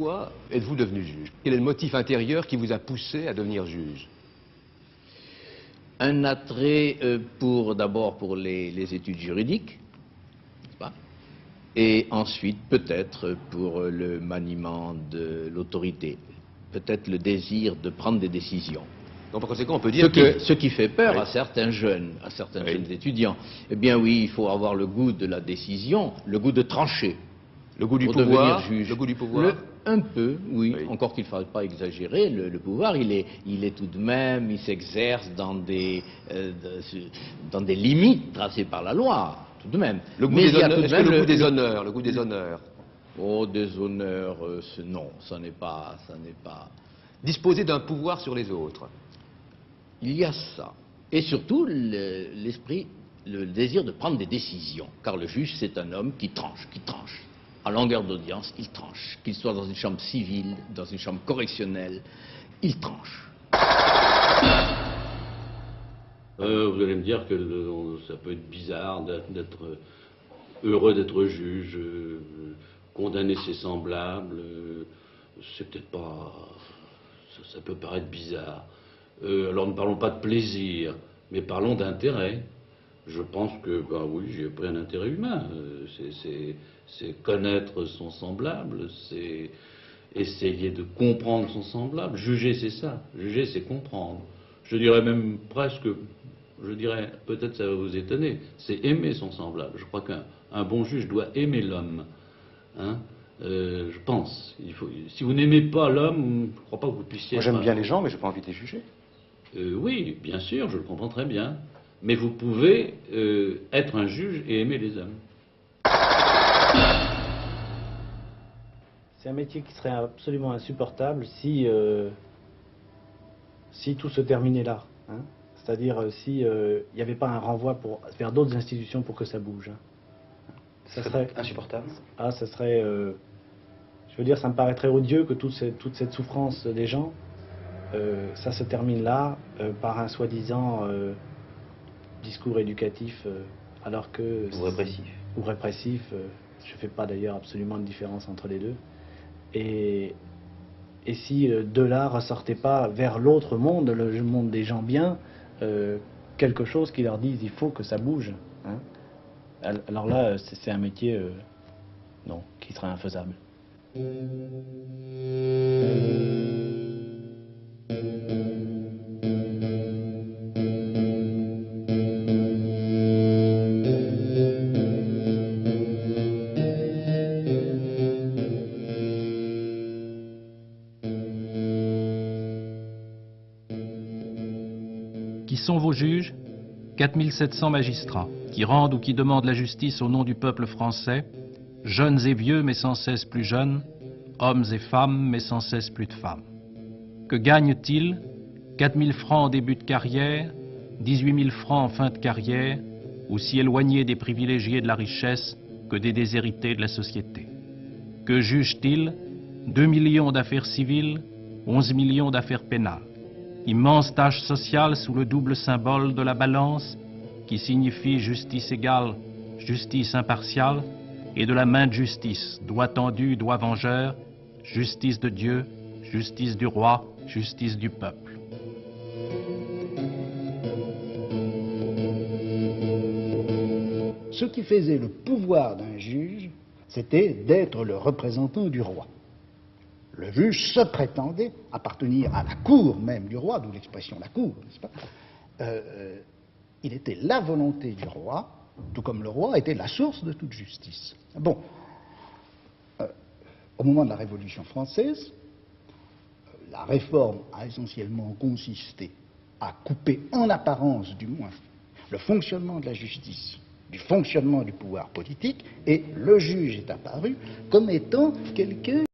pourquoi êtes-vous devenu juge? Quel est le motif intérieur qui vous a poussé à devenir juge? Un attrait d'abord pour les études juridiques, n'est-ce pas? Et ensuite peut-être pour le maniement de l'autorité, peut-être le désir de prendre des décisions. Donc par conséquent, on peut dire que... Ce qui fait peur Oui. à certains jeunes Oui. étudiants. Eh bien oui, il faut avoir le goût de la décision, le goût de trancher. Le goût du Pour pouvoir, devenir juge. le goût du pouvoir. Un peu, oui. Oui. Encore qu'il ne faille pas exagérer. Le pouvoir, il est tout de même, il s'exerce dans des limites tracées par la loi, tout de même. Le goût Mais des il y a honneurs, tout de est-ce même que le goût des honneurs, le goût des honneurs. Oh, des honneurs, non, ça n'est pas. Disposer d'un pouvoir sur les autres. Il y a ça. Et surtout, l'esprit, le désir de prendre des décisions. Car le juge, c'est un homme qui tranche. À longueur d'audience, il tranche. Qu'il soit dans une chambre civile, dans une chambre correctionnelle, il tranche. Vous allez me dire que ça peut être bizarre d'être heureux d'être juge, condamner ses semblables, c'est peut-être pas... Ça peut paraître bizarre. Alors ne parlons pas de plaisir, mais parlons d'intérêt. Je pense que, ben oui, j'ai pris un intérêt humain. C'est connaître son semblable, c'est essayer de comprendre son semblable. Juger, c'est ça. Juger, c'est comprendre. Je dirais même presque, peut-être ça va vous étonner, c'est aimer son semblable. Je crois qu'un bon juge doit aimer l'homme. Hein, je pense. Si vous n'aimez pas l'homme, je ne crois pas que vous puissiez... Moi, j'aime bien les gens, mais je n'ai pas envie de les juger. Oui, bien sûr, je le comprends très bien. Mais vous pouvez être un juge et aimer les hommes. C'est un métier qui serait absolument insupportable si tout se terminait là. Hein. C'est-à-dire si il n'y avait pas un renvoi vers d'autres institutions pour que ça bouge. Hein. Ça serait insupportable. Ah, ça serait... je veux dire, ça me paraîtrait odieux que toute cette souffrance des gens, ça se termine là, par un soi-disant discours éducatif, alors que... Ou répressif. Ou répressif. Je ne fais pas d'ailleurs absolument de différence entre les deux. Et si de là ressortait pas vers l'autre monde, le monde des gens bien, quelque chose qui leur dise il faut que ça bouge. Hein. Alors là, c'est un métier non, qui serait infaisable. Qui sont vos juges? 4700 magistrats, qui rendent ou qui demandent la justice au nom du peuple français, jeunes et vieux mais sans cesse plus jeunes, hommes et femmes mais sans cesse plus de femmes. Que gagnent-ils? 4000 francs en début de carrière, 18 000 francs en fin de carrière, aussi éloignés des privilégiés de la richesse que des déshérités de la société. Que jugent-ils? 2 millions d'affaires civiles, 11 millions d'affaires pénales. Immense tâche sociale sous le double symbole de la balance qui signifie justice égale, justice impartiale, et de la main de justice, doigt tendu, doigt vengeur, justice de Dieu, justice du roi, justice du peuple. Ce qui faisait le pouvoir d'un juge, c'était d'être le représentant du roi. Le juge se prétendait appartenir à la cour même du roi, d'où l'expression la cour, n'est-ce pas? Il était la volonté du roi, tout comme le roi était la source de toute justice. Bon, au moment de la Révolution française, la réforme a essentiellement consisté à couper, en apparence du moins, le fonctionnement de la justice du fonctionnement du pouvoir politique, et le juge est apparu comme étant quelqu'un